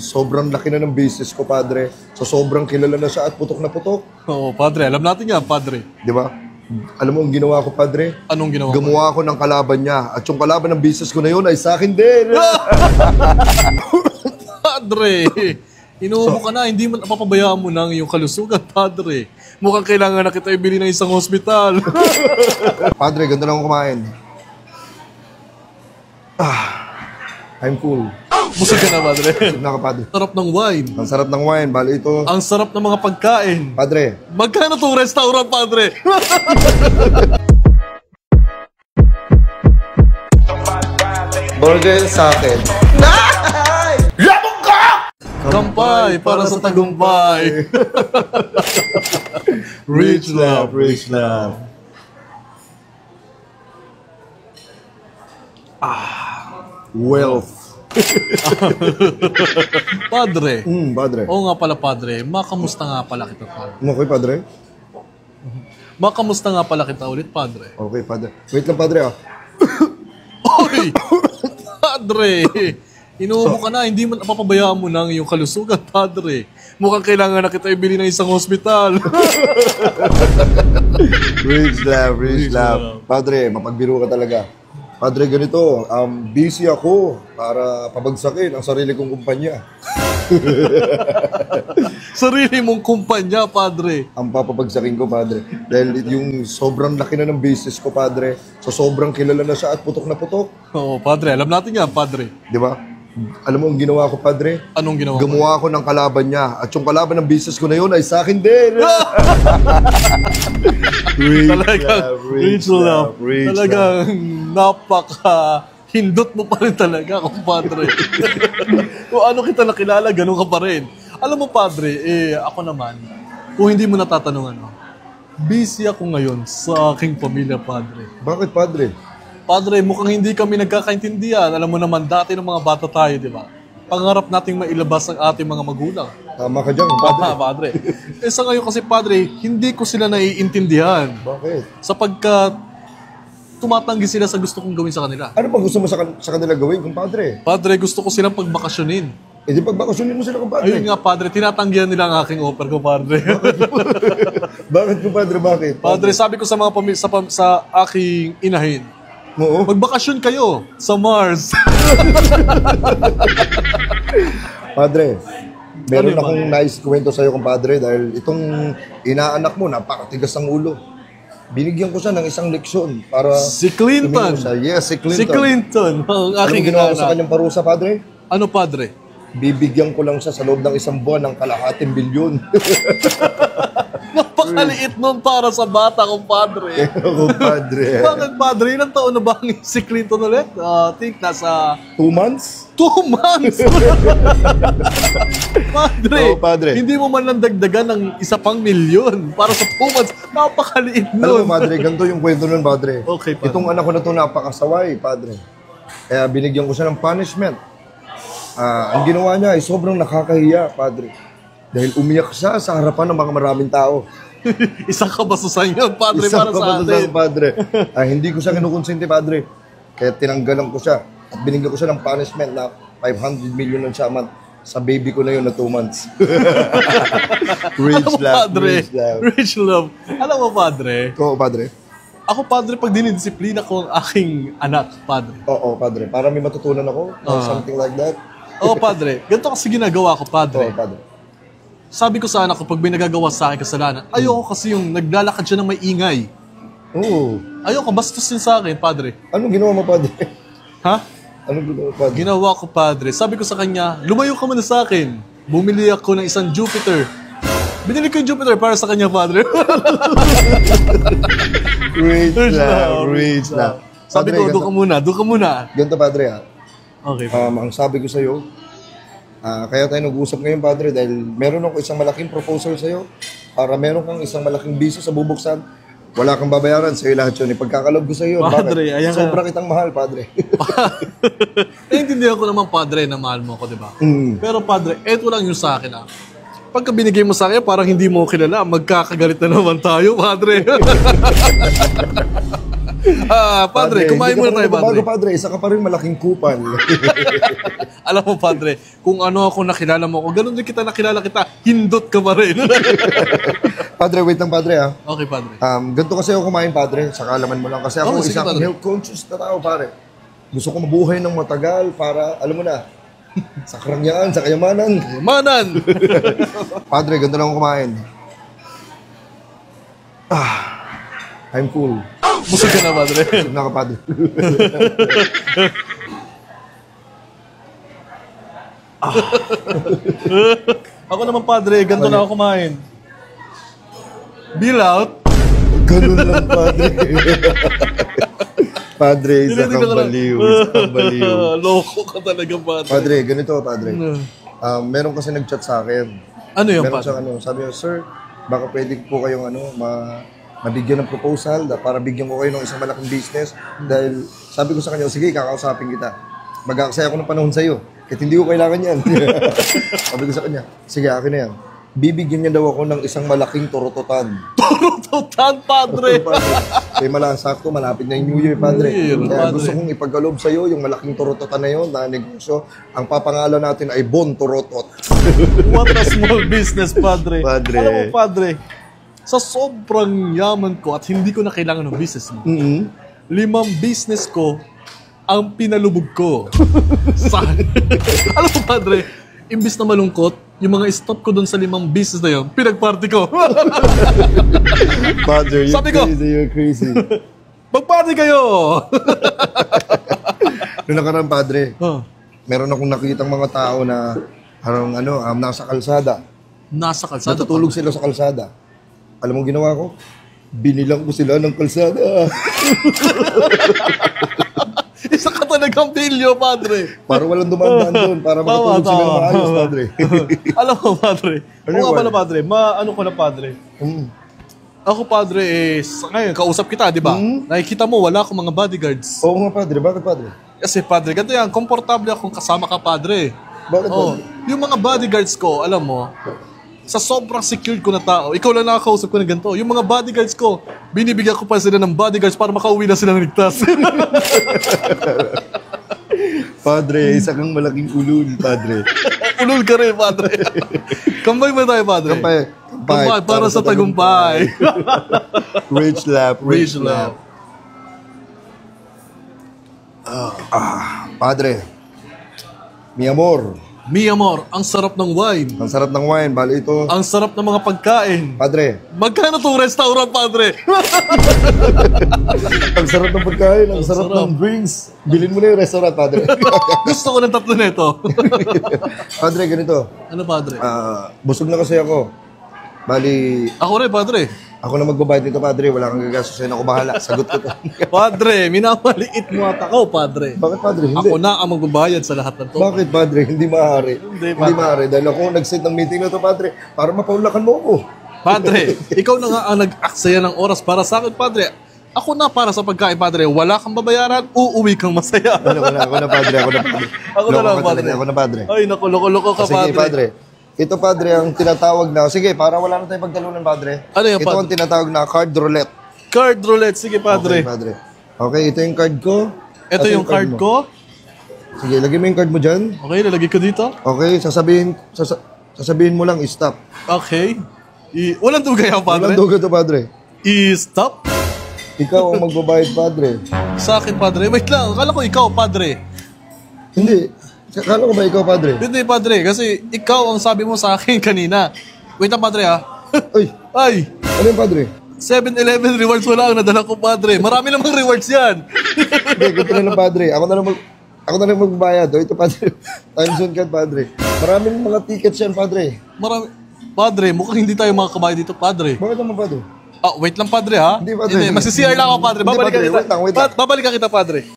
Sobrang laki na ng business ko, padre. So, sobrang kilala na siya at putok na putok. Oo, padre. Alam natin yan, padre. Di ba? Alam mo ang ginawa ko, padre? Anong ginawa mo? Gumawa ako ng kalaban niya. At yung kalaban ng business ko na yun ay sa akin din. Padre, inuubo ka na. Hindi mo napapabayaan mo ng iyong kalusugan, padre. Mukhang kailangan na kita ibili ng isang hospital. Padre, ganda lang ako kumain. I'm full. Busog ka na, padre. Busog na ka, padre. Sarap ng wine. Ang sarap ng wine. Bali ito. Ang sarap ng mga pagkain. Padre. Magkano itong restaurant, padre? Burger sa akin. Kampay para sa tagumpay. Rich love, rich love. Wealth. Padre. Padre. Oo nga pala, padre. Makamusta nga pala kita, padre. Okay, padre? Makamusta nga pala kita ulit, padre. Okay, padre. Wait lang, padre, ah. Oy! Padre! Inuubo ka na. Hindi mo napapabayaan mo ng iyong kalusugan, padre. Mukhang kailangan na kita ibili ng isang hospital. Rich love, rich Rich love. love. Padre, mapagbiro ka talaga. Padre, ganito, busy ako para pabagsakin ang sarili kong kumpanya. Sarili mong kumpanya, padre. Ang papabagsakin ko, padre. Dahil yung sobrang laki na ng business ko, padre. So, sobrang kilala na siya at putok na putok. Oo, padre. Alam natin yan, padre. Di ba? Alam mo ang ginawa ko, padre? Anong ginawa mo? Gumawa ako ng kalaban niya. At yung kalaban ng business ko na yun ay sa akin din. Rich love. Talagang napaka-hindot mo pa rin talaga, kumpadre. Kung ano kita nakilala, ganun ka pa rin. Alam mo, padre, ako naman, kung hindi mo natatanungan, busy ako ngayon sa aking pamilya, padre. Bakit, padre? Padre, mukhang hindi kami nagkakaintindihan. Alam mo naman, dati ng mga bata tayo, di ba? Pangarap nating mailabas ang ating mga magulang. Tama ka dyan, padre. Tama, padre. Sa ngayon kasi, padre, hindi ko sila naiintindihan. Bakit? Sapagkat tumatanggi sila sa gusto kong gawin sa kanila. Ano bang gusto mo sa kanila gawin, kumpadre? Padre, gusto ko silang pagbakasyonin. Eh, di pagbakasyonin mo sila, kumpadre. Ayun nga, padre, tinatanggihan nila ang aking offer ko, padre. Bakit, kumpadre, bakit? Padre, sabi ko sa mga sa aking inahin, Oo. magbakasyon kayo sa Mars. Padre, meron Ano yun, akong nice kwento sa'yo, kumpadre, dahil itong inaanak mo, napakatigas ng ulo. Binigyan ko siya ng isang leksyon para... Si Clinton. tumingin siya. Yes, si Clinton. Si Clinton, ang Anong aking ginawa ko sa inanak. kanyang parusa, padre? Ano, padre? Bibigyan ko lang siya sa loob ng 1 buwan ng kalahating bilyon. Napakaliit nun para sa bata, kumpadre. Kumpadre. Bakit, padre? Ilang taon na ba si Clinton ulit? I think nasa 2 months? 2 months. Padre, Oo, padre. hindi mo man lang dagdagan ng 1 pang milyon para sa 2 months. Napakaliit Alam nun. mo, padre, ganito yung kwento nun, padre. Okay, padre. Itong anak ko na ito napakasaway, padre. Kaya binigyan ko siya ng punishment. Ang ginawa niya ay sobrang nakakahiya, padre. Dahil umiyak siya sa harapan ng mga maraming tao. Isang kabasusan yun, padre, Isang para sa kabatusan, atin. padre. Hindi ko siya kinukonsente, padre. Kaya tinanggalan ko siya. At binigyan ko siya ng punishment na 500 million ng siya sa baby ko na yun na 2 months. Rich Alam mo, love, padre, rich love. rich love. Alam mo, padre, Oo, padre. ako, padre, pag dinidisiplina ko ang aking anak, padre. Oo, padre. Para may matutunan ako. Or something like that. Oo, padre, ganito kasi ginagawa ko, Oo, padre. padre. Sabi ko sa anak ko, pag may nagagawa sa akin kasalanan, ayoko kasi yung naglalakad siya ng may ingay. Oo. Ayoko, bastos yun sa akin, padre. Anong ginawa mo, padre? Ha? Anong ginawa mo, padre? Ginawa ko, padre. Sabi ko sa kanya, lumayo ka muna sa akin. Bumili ako ng isang Jupiter. Binili ko yung Jupiter para sa kanya, padre. Rich love, rich love. Sabi ko, doon ka muna, doon ka muna. Ganito, padre, ha? Okay, Ang sabi ko sa'yo, kaya tayo nag-uusap ngayon, padre, dahil meron ako isang malaking proposal sa'yo para meron kang isang malaking business sa bubuksan. Wala kang babayaran sa'yo lahat yun. Ipagkakalob ko sa'yo. Padre, ayan ka. Sobra kitang mahal, padre. Naiintindihan ko naman, padre, na mahal mo ako, di ba? Mm. Pero, padre, eto lang yung sa akin, ah. Pagka binigay mo sa akin, parang hindi mo kilala, magkakagalit na naman tayo, padre. Padre, kumain hindi ka muna tayo, pa padre. nagbabago, padre. Isa ka pa rin malaking kupal. Alam mo, padre, kung ano ako nakilala mo, kung ganun din kita nakilala kita, hindot ka pa rin. Padre, wait lang, padre, ha. Okay, padre. Ganito kasi ako kumain, padre. Sa kaalaman mo lang. Kasi ako Okay, sige, isang padre. health conscious na tao, pare. Gusto ko mabuhay ng matagal para, alam mo na, sa karangyaan, sa kayamanan. Manan! Padre, ganito lang ako kumain. I'm full. Busog ka na, padre. Busog na ka, padre. Ako naman, padre, ganito na ako kumain. Bill out. Ganun lang, padre. Padre, isa Tinitignan kang ko lang. baliw. Isa kang baliw. Loko ka talaga, padre. Padre, ganito, padre. Meron kasi nag-chat sa akin. Ano yung Meron padre? siyang sabi niya, sir, baka pwede po kayong mabigyan ng proposal para bigyan ko kayo ng isang malaking business. Dahil sabi ko sa kanya, sige, kakausapin kita. Mag-aaksaya ako ng panahon sa'yo. Kahit hindi ko kailangan yan. Sabi ko sa kanya, sige, akin na yan. Bibigyan niya daw ako ng isang malaking torototan. Turututan, padre. Kaya sakto, malapit na yung New Year, padre. New Year, Kaya padre. gusto kong ipagkalob sa'yo yung malaking torototan na yun, na negosyo. Ang papangalan natin ay Bon Torotot. What a small business, padre. Padre. Alam mo, padre, sa sobrang yaman ko at hindi ko na kailangan ng business mo, 5 business ko ang pinalubog ko. Alam mo, padre, imbis na malungkot, yung mga stop ko doon sa 5 business na yun, pinag-party ko. Padre, you're Sabi ko, crazy, you're crazy. Mag-party kayo! Noong nakaraan, padre, Oh, meron akong nakitang mga tao na parang nasa kalsada. nasa kalsada. Natutulog sila sa kalsada. Alam mo ginawa ko? Binilang ko sila ng kalsada. Isa ka talagang bilyo, padre. Para walang dumadaan doon. Para makatulog sila ng maayos, tama. padre. Alam mo, padre. Ano Oo nga yun? pala, padre. Ano ko na, padre. Ako, padre, ngayon, kausap kita, di ba? Nakikita mo, wala akong mga bodyguards. Oo nga, padre. Bakit, padre? Kasi, padre, ganito yan, komportable akong kasama ka, padre. Bakit, Oh, padre? yung mga bodyguards ko, alam mo, sa sobrang secured ko na tao, ikaw lang nakakausap ko ng ganito. Yung mga bodyguards ko, binibigyan ko pa sila ng bodyguards para makauwi na sila ng ligtas. Padre, isa kang malaking ulul, padre. Ulul ka rin, padre. Kambay mo tayo, padre. Kambay para sa tagumpay. Rich lap, rich Rich lap. Padre, mi amor, Mi amor, ang sarap ng wine. ang sarap ng wine, bali ito. Ang sarap ng mga pagkain. Padre, Magkano tong restaurant, padre? ang sarap ng pagkain, ang sarap sarap. ng drinks. Bilhin mo na yung restaurant, padre. Gusto ko ng tatlo nito. Padre, ganito. Ano, padre? Busog na kasi ako. Bali, Ako rin, padre. ako na magbabayad nito, padre. Wala kang gagastusin. Ako bahala. Sagot ko to. Padre, minamaliit mo at ako, padre. Bakit, padre? Hindi. Ako na ang magbabayad sa lahat ng to. Bakit, padre? Hindi maaari. Hindi, Hindi maaari. Dahil ako nag-set ng meeting na to, padre. Para mapaulakan mo ako. Padre, ikaw na nga ang nag-aksaya ng oras para sa akin, padre. Ako na para sa pagkain, padre. Wala kang babayaran, uuwi kang masaya. Ako na, padre. Ako na, padre. Ako na lang, Loko ka padre. talaga, Ako na, padre. Ay, naku, loko-loko ka, Sige, padre. padre. Ito, padre, ang tinatawag na... Sige, para wala na tayong pagtalunan, padre. Ano yung, Ito padre? ang tinatawag na card roulette. Card roulette, sige, padre. Okay, padre. Okay, ito yung card ko. Ito yung card mo. ko. Sige, lagay mo yung card mo dyan. Okay, lalagay ko dito. Okay, sasabihin mo lang, stop. Okay. Walang dugay ako, padre. Walang dugo to, padre. I-stop. Ikaw ang magbabayad, padre. Sa akin, padre. Wait lang, akala ko ikaw, padre. Hindi. Kala ko ba ikaw, padre? Hindi, padre, kasi ikaw ang sabi mo sa akin kanina. Wait lang, padre, ha? Ay, Ay, ano yung padre? 7-Eleven rewards wala ang nadala ko, padre. Marami namang rewards yan. Hindi, ganito na lang, padre. Ako na lang magbabayad. O, ito, padre. Time zone card, padre. Maraming mga tickets yan, padre. Padre, mukhang hindi tayo makakabayad dito, padre. Bakit naman, padre? Wait lang, padre, ha? Hindi, padre. Masisiyar lang ako, padre. Hindi, Babalikan padre. kita. Wait lang. Babalikan kita, padre.